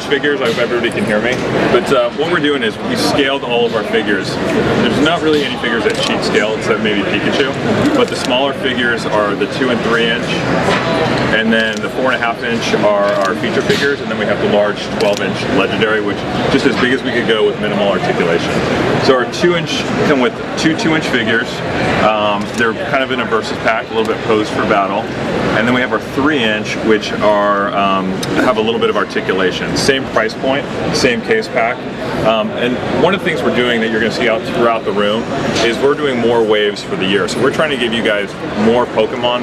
figures. I hope everybody can hear me. But what we're doing is we scaled all of our figures. There's not really any figures at cheap scale except maybe Pikachu, but the smaller figures are the 2 and 3 inch, and then the 4.5 inch are our feature figures, and then we have the large 12 inch legendary, which just as big as we could go with minimal articulation. So our 2 inch come with two 2 inch figures. They're kind of in a versus pack, a little bit posed for battle. And then we have our 3 inch, which are have a little bit of articulation. Same price point, same case pack. And one of the things we're doing that you're going to see out throughout the room is we're doing more waves for the year. So we're trying to give you guys more Pokemon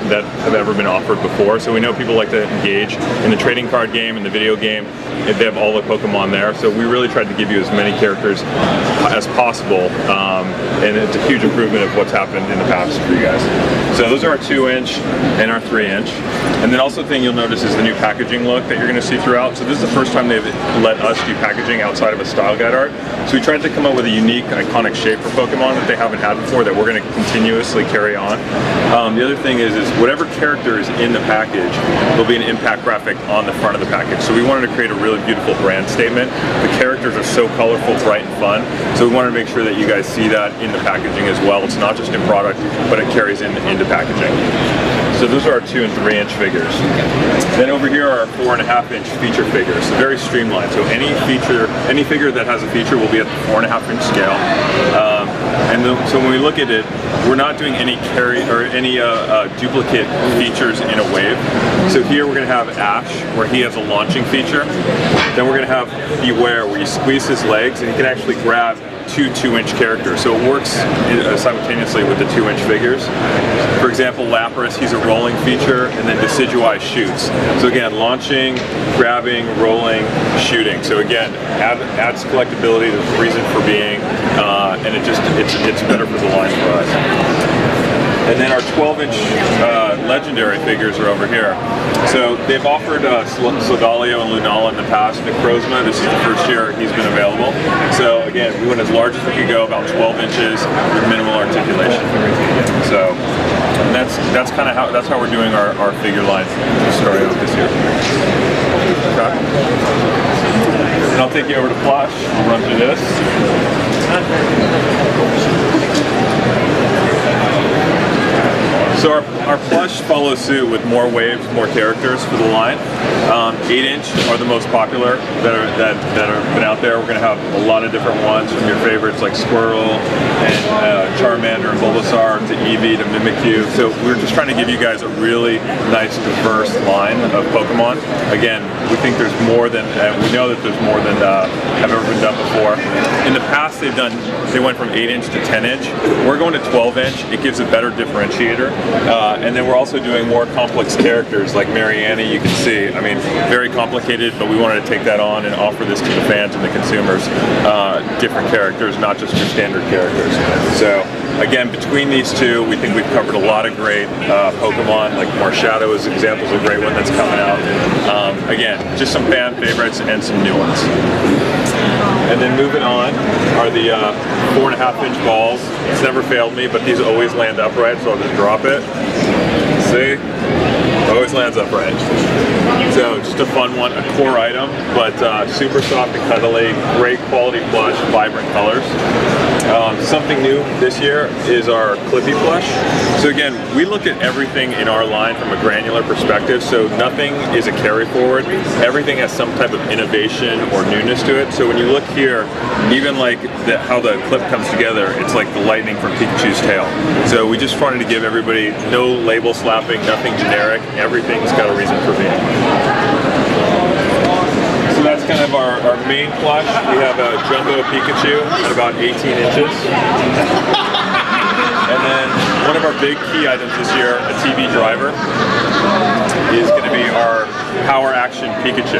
that have ever been offered before. So we know people like to engage in the trading card game and the video game. They have all the Pokemon there. So we really tried to give you as many characters as possible. And it's a huge improvement of what's happened in the past for you guys. So those are our 2 inch and our 3 inch. And then also the thing you'll notice is the new packaging look that you're going to see throughout. So this is the first time they've let us do packaging outside of a style guide art. So we tried to come up with a unique, iconic shape for Pokemon that they haven't had before that we're going to continuously carry on. The other thing is whatever character is in the package, there'll be an impact graphic on the front of the package. So we wanted to create a really beautiful brand statement. The characters are so colorful, bright, and fun. So we wanted to make sure that you guys see that in the packaging as well. It's not just in product, but it carries into packaging. So those are our 2 and 3 inch figures. Then over here are our 4.5 inch feature figures. So very streamlined. So any figure that has a feature will be at the 4.5 inch scale. So when we look at it, we're not doing any duplicate features in a wave. So here we're going to have Ash, where he has a launching feature. Then we're going to have Beware, where you squeeze his legs and he can actually grab two 2-inch characters. So it works simultaneously with the 2 inch figures. For example, Lapras, he's a rolling feature, and then Decidueye shoots. So again, launching, grabbing, rolling, shooting. So again, adds collectability, there's a reason for being, and it's better for the line for us. And then our 12-inch legendary figures are over here. So they've offered Solgaleo and Lunala in the past. Necrozma, this is the first year he's been available. So again, we went as large as we could go, about 12 inches with minimal articulation. So that's kind of how we're doing our figure line starting out this year. Okay. And I'll take you over to Plush. We'll run through this. So our Plush follows suit with more waves, more characters for the line. 8-inch are the most popular that have been out there. We're going to have a lot of different ones, from your favorites like Squirtle and Charmander and Bulbasaur to Eevee to Mimikyu. So we're just trying to give you guys a really nice, diverse line of Pokemon. Again, we think there's more than, we know that there's more than have ever been done before. In the past, they went from 8-inch to 10-inch. We're going to 12-inch. It gives a better differentiator. And then we're also doing more complex characters like Mariana, you can see. I mean, very complicated, but we wanted to take that on and offer this to the fans and the consumers. Different characters, not just your standard characters. So again, between these two, we think we've covered a lot of great Pokemon, like Marshadow is examples of a great one that's coming out. Again, just some fan favorites and some new ones. And then moving on are the 4.5-inch balls. It's never failed me, but these always land upright, so I'll just drop it. See? Always lands upright. So just a fun one, a core item, but super soft and cuddly, great quality plush, vibrant colors. Something new this year is our Clippy plush. So again, we look at everything in our line from a granular perspective, so nothing is a carry forward. Everything has some type of innovation or newness to it. So when you look here, even like how the clip comes together, it's like the lightning from Pikachu's tail. So we just wanted to give everybody no label slapping, nothing generic. Everything's got a reason for being. So that's kind of our main plush. We have a jumbo Pikachu at about 18 inches. And then one of our big key items this year, a TV driver, is going to be our Power Action Pikachu.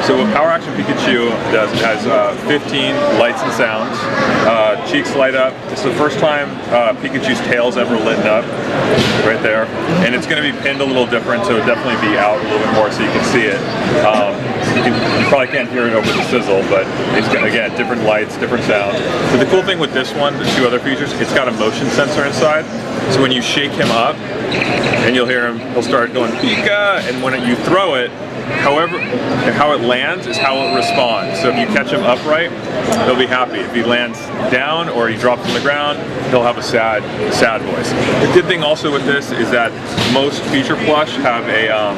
So what Power Action Pikachu does, it has 15 lights and sounds. Cheeks light up. It's the first time Pikachu's tail's ever lit up, right there. And it's going to be pinned a little different, so it'll definitely be out a little bit more so you can see it. You probably can't hear it over the sizzle, but it's got, again, different lights, different sounds. So the cool thing with this one, the two other features, it's got a motion sensor inside. So when you shake him up, and you'll hear him, he'll start going Pika, and when you throw it, however, how it lands is how it responds. So if you catch him upright, he'll be happy. If he lands down or he drops on the ground, he'll have a sad voice. The good thing also with this is that most feature plush have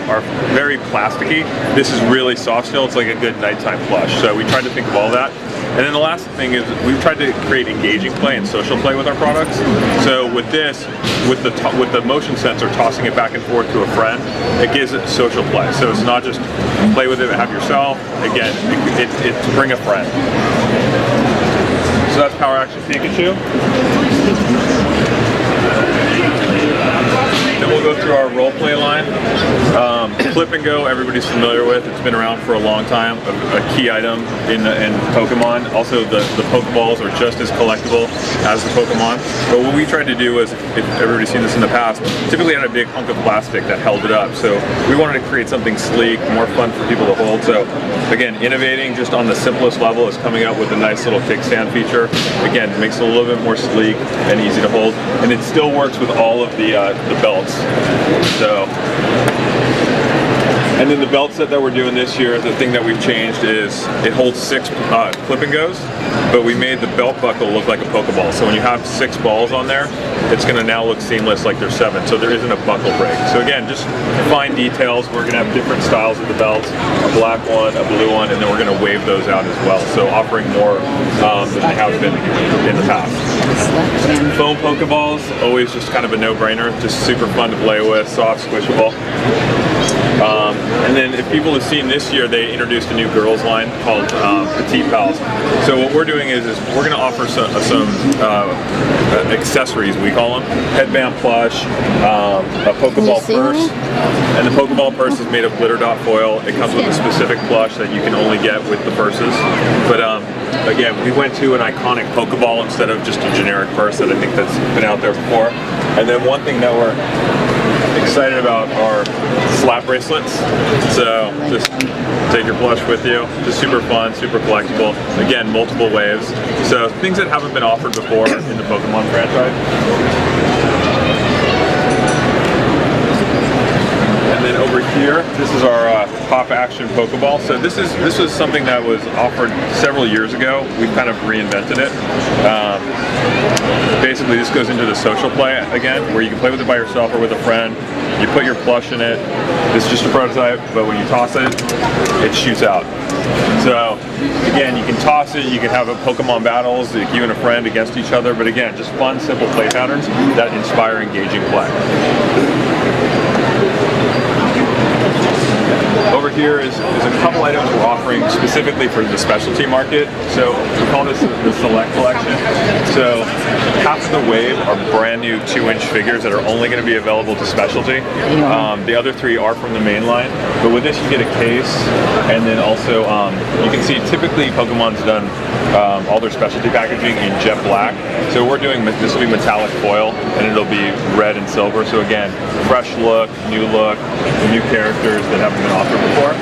are very plasticky. This is really soft still. It's like a good nighttime plush. So we tried to think of all that. And then the last thing is we've tried to create engaging play and social play with our products. So with this, with the motion sensor tossing it back and forth to a friend, it gives it social play. So it's not just play with it, have yourself. Again, it's to bring a friend. So that's Power Action Pikachu. Then we'll go through our Roleplay line. Clip and Go, everybody's familiar with. It's been around for a long time, a key item in Pokemon. Also, the Pokeballs are just as collectible as the Pokemon. But what we tried to do was, if everybody's seen this in the past, typically had a big hunk of plastic that held it up. So we wanted to create something sleek, more fun for people to hold. So again, innovating just on the simplest level is coming out with a nice little kickstand feature. Again, it makes it a little bit more sleek and easy to hold. And it still works with all of the belts. So, and then the belt set that we're doing this year, the thing that we've changed is it holds 6 clip and goes, but we made the belt buckle look like a Pokeball. So when you have 6 balls on there, it's going to now look seamless like there's 7. So there isn't a buckle break. So again, just fine details. We're going to have different styles of the belts, a black one, a blue one, and then we're going to wave those out as well. So offering more than they have been in the past. Foam Pokeballs, always just kind of a no-brainer. Just super fun to play with, soft, squishable. And then if people have seen this year, they introduced a new girls line called Petite Pals. So what we're doing is we're going to offer some accessories, we call them. Headband plush, a Pokeball purse. And the Pokeball purse is made of glitter dot foil. It comes with a specific plush that you can only get with the purses. But again, we went to an iconic Pokeball instead of just a generic purse that I think that's been out there before. And then one thing that we're excited about are slap bracelets. So just take your plush with you. Just super fun, super collectible. Again, multiple waves. So things that haven't been offered before in the Pokemon franchise. And then over here, this is our Pop Action Pokeball. So this was something that was offered several years ago. We've kind of reinvented it. Basically, this goes into the social play again, where you can play with it by yourself or with a friend. You put your plush in it. This is just a prototype, but when you toss it, it shoots out. So again, you can toss it, you can have a Pokemon battles, like you and a friend against each other, but again, just fun, simple play patterns that inspire engaging play. Over here is a couple items we're offering specifically for the specialty market. So we call this the Select Collection. So half of the wave are brand new 2-inch figures that are only going to be available to specialty. The other 3 are from the main line. But with this you get a case, and then also you can see typically Pokemon's done all their specialty packaging in jet black. So we're doing, this will be metallic foil, and it'll be red and silver. So again, fresh look, new characters that haven't been offered before.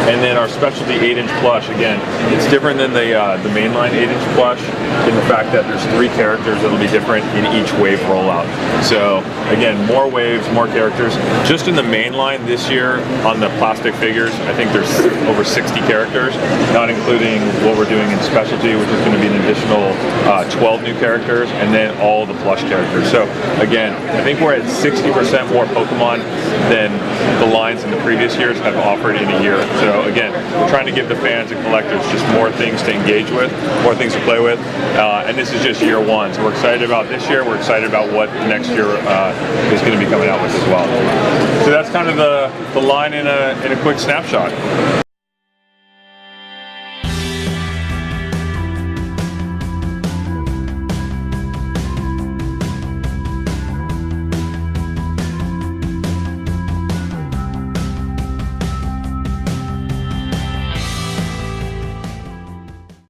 And then our specialty 8-inch plush, again, it's different than the mainline 8-inch plush in the fact that there's 3 characters that'll be different in each wave rollout. So again, more waves, more characters. Just in the mainline this year on the plastic figures, I think there's over 60 characters, not including what we're doing in specialty, which is going to be an additional 12 new characters, and then all the plush characters. So again, I think we're at 60% more Pokemon than the lines in the previous years have offered in a year. So again, we're trying to give the fans and collectors just more things to engage with, more things to play with, and this is just year 1. So we're excited about this year. We're excited about what next year is going to be coming out with as well. So that's kind of the line in a quick snapshot.